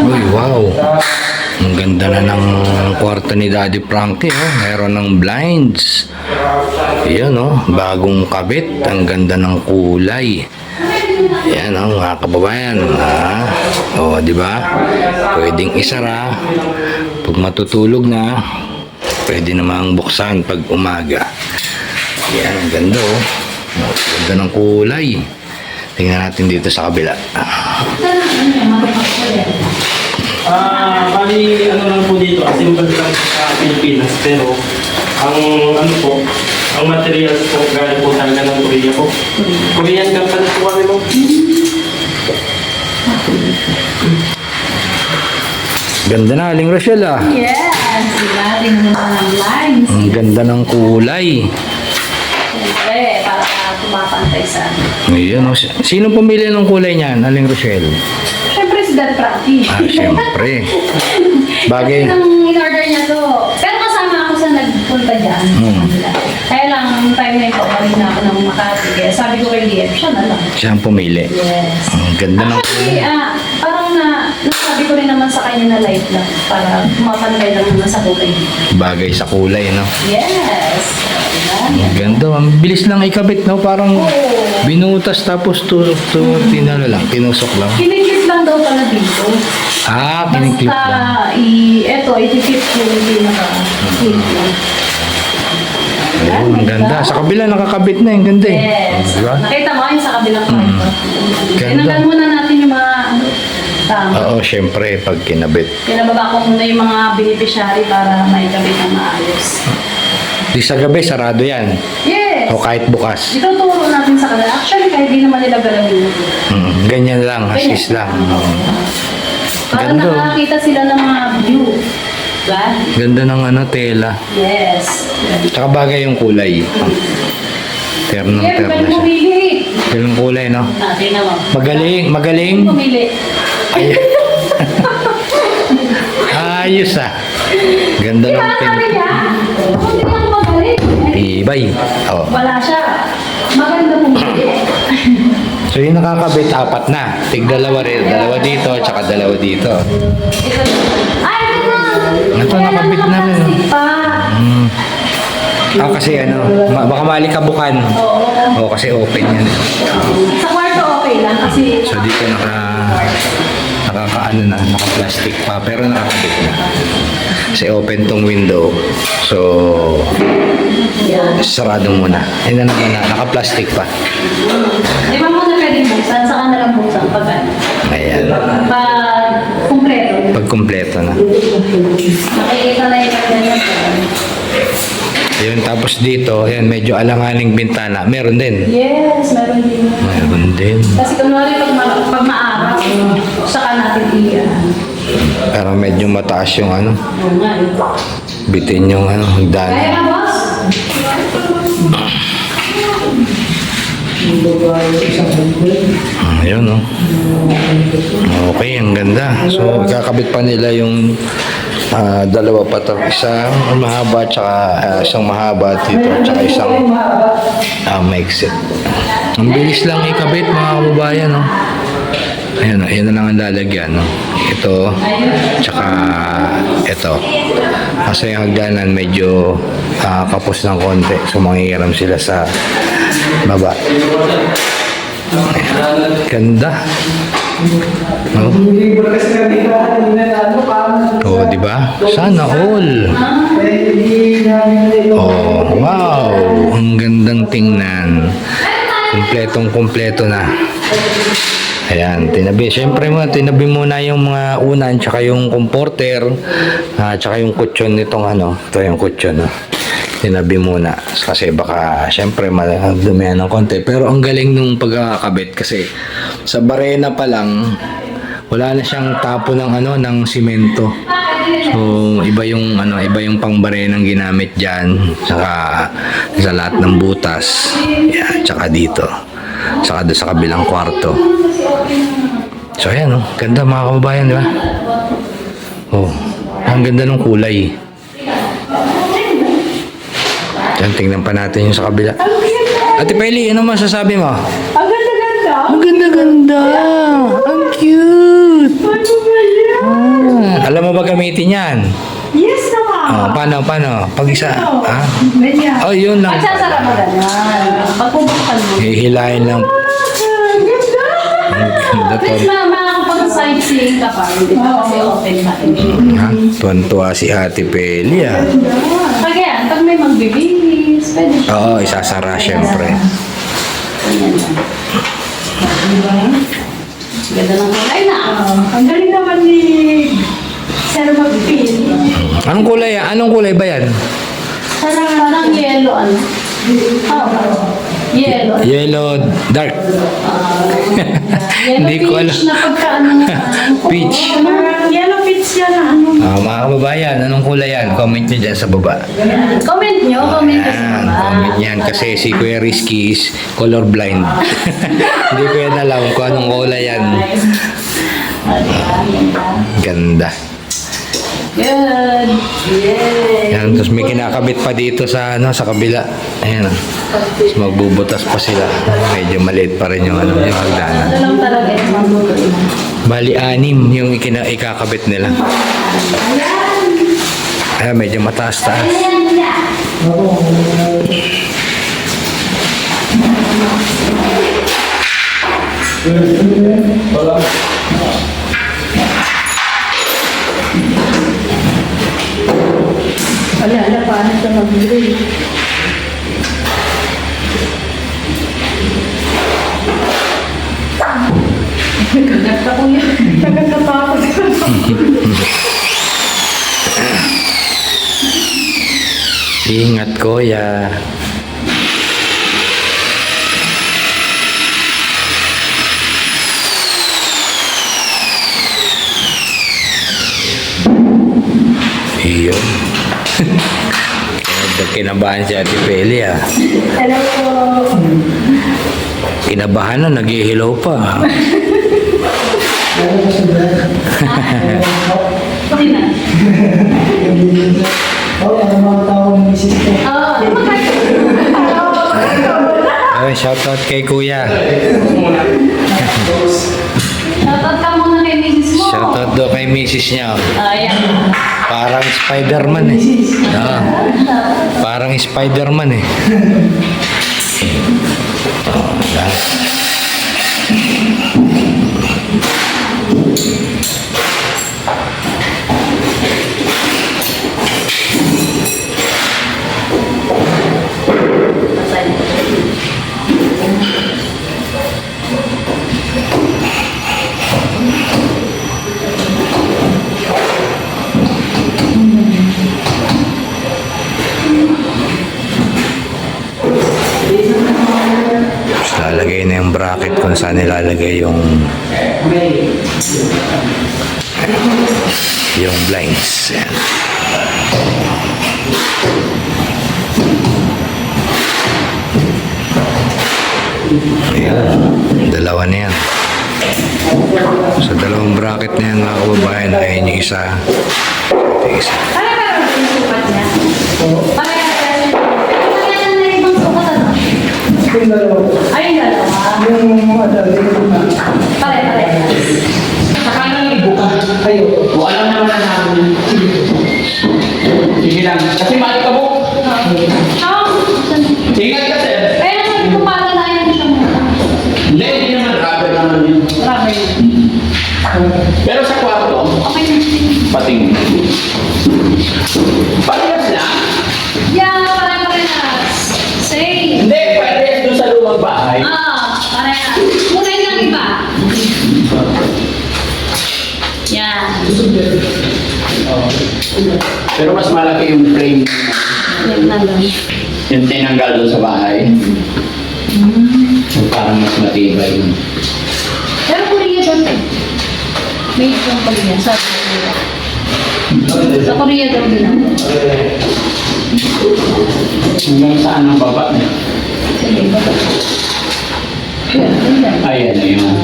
Uy, wow. Ang ganda na ng kwarto ni Daddy Frankie, oh. Meron ng blinds. Ayan, oh. Bagong kabit. Ang ganda ng kulay. Ayan, oh, mga kababayan. Oh, di ba? Pwedeng isara. Pag matutulog na, pwede namang buksan pag umaga. Ayan, ang ganda, oh. Ang ganda ng kulay. Tingnan natin dito sa kabila. Bali, ano lang po dito, simple lang sa Pilipinas, pero ang ano po, ang materials po, galing po talaga ng Korea po. Korean company po kami mo. Ganda na, Aling Rochelle, ah. Yes, diba? Tingnan mo na ng lines. Ang ganda ng kulay. Siyempre, para tumapantay sa... Ayan, oh. Sino pumili ng kulay niyan, Aling Rochelle? Siyempre si Dad Frankie. Siyempre. Bagay. Kasi nang in-order niya to. Pero kasama ako sa nagpunta dyan. Kaya lang, nung time na ito, balik na ako ng Makati. Kaya sabi ko kay DF, siya na lang. Siya ang pumili. Yes. Ang ganda ng Actually, parang nasabi ko rin naman sa kanya na light lang. Para mapantay lang naman sa kulay. bagay sa kulay, no? Yes. Diba? Ang ganda. Ang bilis lang ikabit, no? Parang binutas tapos tinusok lang. Kinikip lang daw pala dito. Kiniklip lang. Basta, itikip ko yung pinaka-clip lang. Ang ganda. Sa kabila nakakabit na. Ang ganda, eh. Yes. Diba? Nakita mo yung sa kabilang kwarto. Ganda. Tinanggal muna natin yung mga tama. Oo, syempre, pag kinabit. Pinababa ko muna yung mga beneficiary para maikabit ng maayos. Di sa gabi, sarado yan. Yes. O kahit bukas. Ituturo natin sa kanila. Actually, kahit di naman nila galawin. Ganyan lang, assist lang. Para Ganda. nakakita sila ng mga view. Diba? Ganda ng tela. Yes. Tsaka bagay yung kulay. Ternong Yes, terno pwede siya. pumili. Yung kulay, no? Natin naman. Magaling. Pumili. Ay. Ayos, ah. Ganda ng Sabi pink. niya, hindi ako magaling. Ibay. Oh. Wala siya. Maganda pumili. So yung nakakabit, apat na. Tig-dalawa rin. Dalawa dito, tsaka dalawa dito. Ay, ganun. Ito, Kaya nakabit na rin. nakaplastic pa. Kasi baka malikabukan. Oo. Kasi open yan. Sa kwarto okay lang kasi So dito naka-plastic pa, pero nakakabit na. Kasi open tong window. So, sarado muna. Yan na naman naka-plastic pa. di ba mo na pwedeng buksan? Saka na lang buksan pag Ayan. pag kumpleto. Pag kumpleto na. Nakikita na yung pagganyan. Ayun, tapos dito, ayan, medyo alanganing bintana. Meron din. Yes, meron din. Meron din. Kasi kunwari pag maaraw, saka natin iyan. Pero medyo mataas yung Oo nga eh. bitin yung Kaya hagdanan. ka, boss? Ayun, no? Okay, ang ganda. So, ikakabit pa nila yung dalawa pa to. Isang mahaba, tsaka isang mahaba dito, tsaka isang maiksit. Ang bilis lang ikabit, mga kababayan, no? Ayan, no? Yan na lang ang lalagyan, no? Ito, tsaka ito. Kasi yung hagdanan medyo kapos ng konti. So, manghihiram sila sa baba. Ayan. Ganda. No? Oh, di ba? Sana all. Oh, wow. Ang gandang tingnan. Kumpletong-kumpleto na. Ayan, tinabi. Siyempre tinabi muna yung mga unan, tsaka yung comforter, tsaka yung kutsyon nitong ito yung kutsyon, no? Tinabi muna. Kasi baka, siyempre, madumihan ng konti. Pero ang galing nung pagkakabit kasi sa barena pa lang, wala na siyang tapo ng simento. So, iba yung pangbarenang ginamit diyan, saka sa lahat ng butas. Yan, tsaka dito. Saka doon sa kabilang kwarto. So, ayan, oh. Ganda, mga kababayan, di ba? Oh, ang ganda ng kulay. Yan, tingnan pa natin yung sa kabila. Ate Peli, ano masasabi mo? Ang ganda-ganda. Ang ganda-ganda. Ang cute. gagamitin yan. Yes naman. Paano? Pag isa, ha? Ganyan. Oh, yun lang. Magsasara mo ganyan. Pagpupuksan mo. Hihilahin lang. Ganda. Ang ganda to. Please makakapag-sightseeing ka pa. Hindi pa kasi open pa. Ha? Tuwan-tuwa si Ate Peli, ah. Pag yan, pag may magbibihis, pwede siya. Oo, isasara syempre. Ganyan lang. Ganda ng kulay na. Ang galing naman ni Sir Magpil. Anong kulay? Anong kulay ba yan? Parang yellow, ano? Yellow. Yellow dark. Hindi ko alam. Peach na pagkaano. Peach. Yellow peach yan na ano. Mga kababayan, anong kulay yan? Comment nyo dyan sa baba. Comment nyo sa Yan, baba. comment yan. Kasi si Kuya Rizky is colorblind. Hindi ko yan alam kung anong kulay yan. Ganda. Good. Yay. Yan, tapos may kinakabit pa dito sa sa kabila. Ayan. Tapos magbubutas pa sila. Medyo maliit pa rin yung yung hagdanan. Ito lang talaga yung mabuto. Bali, 6 yung ikakabit nila. Ayan, medyo mataas-taas. Wala, paano ito mag-grade? Ganda ko yan. Nagkakatakot. Ingat, Kuya. Iyon. Kinabahan si Ate Peli, ah. Hello po. Kinabahan na, nag-i-hello pa. Okay na. Ay, shoutout kay Kuya. Shoutout ka muna kay Mrs. mo. Shoutout daw kay Mrs. niya. Ayan. Parang Spider-Man eh. Parang Spider-Man eh. Yan. Tapos lalagay na yung bracket kung saan nilalagay yung blinds. Yan. Ayan. Dalawa na yan. Sa dalawang bracket na yan, mga kababayan, ayun yung isa. Ito yung isa. Pare-pare yung sukat niya. Pare-pare. Pare-pare na ibang sukat, ano? Ay, yung dalawa. Pare-pare. Saka nang ibuka kayo. O alam naman na namin. Sige lang. Kasi mali ka mo. Ingat ka, sir. Kaya sabi ko para na yan siya muna. Hindi naman. Rubber naman yun. Rubber. Pero sa kwarto, Okay na. pating. Parehas na. Yeah, pare-pare na. Say. Hindi, parehas doon sa lumang bahay. Pare-pare. Kulay lang iba. Yan. Pero mas malaki yung frame. Yan na lang. Yung tinanggal doon sa bahay. So, parang mas matibay yun. Pero Korea doon eh. May isang Korea. Sabi ko Korea. Sa Korea doon din ako. Hanggang saan ang baba niya? Sige, baba. Yan, yan. Ayan na yun.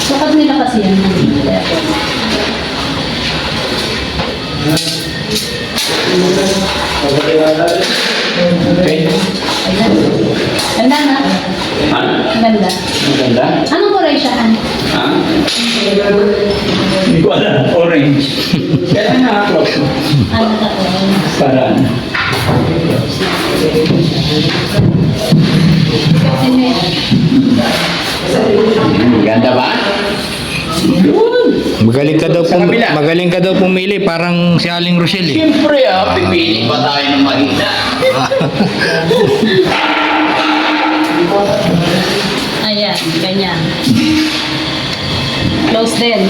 Sukat nila kasi yan. Okay? Ayan. Ganda na. Ano? Ganda. Maganda? Anong kulay siya, Han? Ha? Hindi ko alam. Orange. Kaya close mo. Ano ka po? Para ano. Ganda ba? Magaling ka daw, Sa kabila. magaling ka daw pumili, parang si Aling Rochelle eh. Siyempre pipili pa tayo ng maganda. Ayan, ganyan. Close din.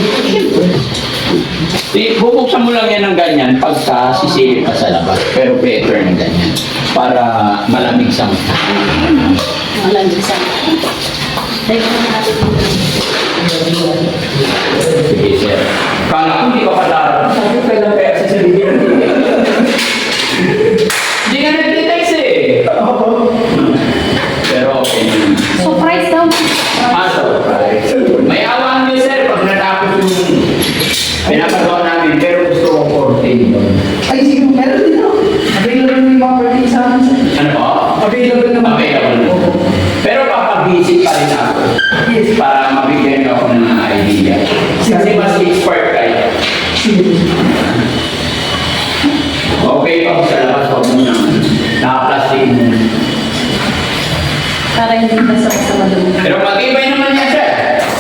Bubuksan mo lang yan ng ganyan pagka sisilip ka sa labas. Pero better na ganyan. Para malamig sa mata. Walang bisa. Teka na natin. Sige, sir. Kala ko hindi ka pala. Sabi ko kailan kaya sa sarili ng Hindi ka nag-text eh. Pero okay. Surprise daw. Surprise. May awan niyo, sir, pag natapos yung pinapagawa namin, pero gusto ko 14 doon. Ay, sige, meron din ako. Available na yung mga birthday sa amin, sir. Ano po? Available naman. Available na. Pero papag-visit pa rin ako. Yes. Para mabigyan niyo ako ng idea. Kasi mas expert kayo. Okay pa ako sa labas, huwag mo naman. Naka-plastic mo. Para hindi basta sa madumi. Pero matibay naman yan, sir.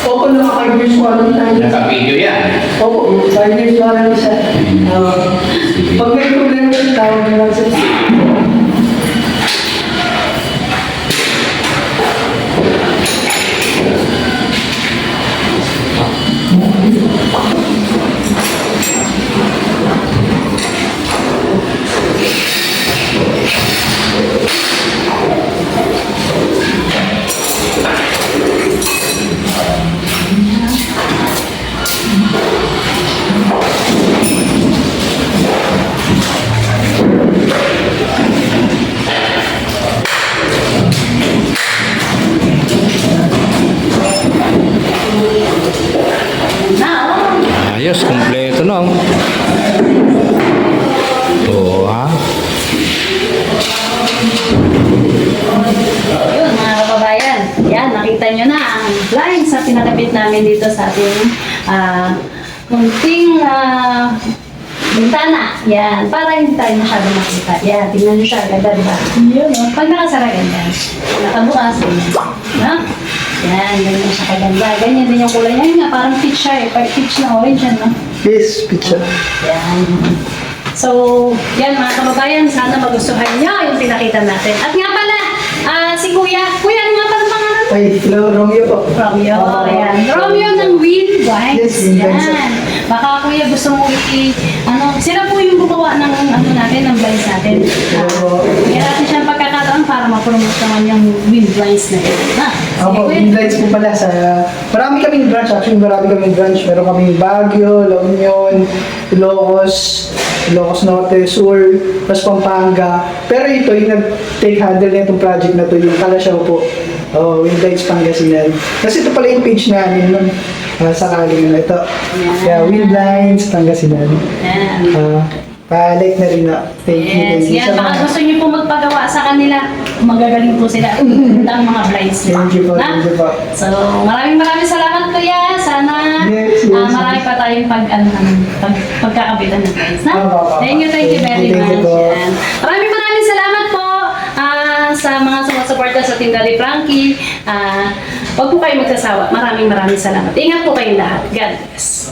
Opo na 5 years warranty tayo. Naka-video yan. Opo, 5 years warranty siya. Pag may problema yung tawag na lang sir. Ayos, kumpleto na oh. Oo ha. Yun, mga kababayan. Yan, nakita nyo na ang blinds na pinakabit namin dito sa ating munting bintana. Yan, para hindi tayo masyado makita. Yan, tingnan nyo siya, ganda, diba? Yun, no? Pag nakasara, ganda. Nakabukas, ganyan. No? Yan, ganyan siya kaganda. Ganyan din yung kulay niya. Yun nga, parang peach siya eh. Parang peach na orange yan, no? Yes, picture. Yan. So, yan mga kababayan, sana magustuhan nyo yung pinakita natin. At nga pala, si Kuya, ano nga pala pangalan mo? Ay, hello, Romeo po. Romeo, yan. Romeo ng Wheel Bikes. Yes, Wheel Bikes. Yan. Baka Kuya gusto mo sila po yung gumawa ng natin, ng blinds natin. Kaya natin siyang pagkakataon para ma-promote naman yung wheel blinds na yun. Sige, Ako, Kuya. invites po pala sa... Marami kaming branch, actually marami kaming branch. Meron kaming Baguio, La Union, Ilocos Norte, Sur, Mas Pampanga. Pero ito, yung nag-take handle na itong project na to, yung Kalasyaw po. Invites Pangasinan. Kasi ito pala yung page namin nun. Sakaling na ito. Kaya Wind Lines, Pangasinan. Yan. Pa-like na rin na. Thank you. Yes, Thank you yan. sa Baka mga- gusto niyo po magpagawa sa kanila. Magagaling po sila. Ang mga blinds nila. Thank you po, Na? thank you po. So, maraming salamat Kuya. Sana Yes, yes. marami pa tayong pagkakabitan ng blinds. Na? Opo. Thank you very Thank you much. po. Yan. Maraming salamat po sa mga sumusuporta sa Team Daddy Frankie. Huwag po kayo magsasawa. Maraming salamat. Ingat po kayong lahat. God bless.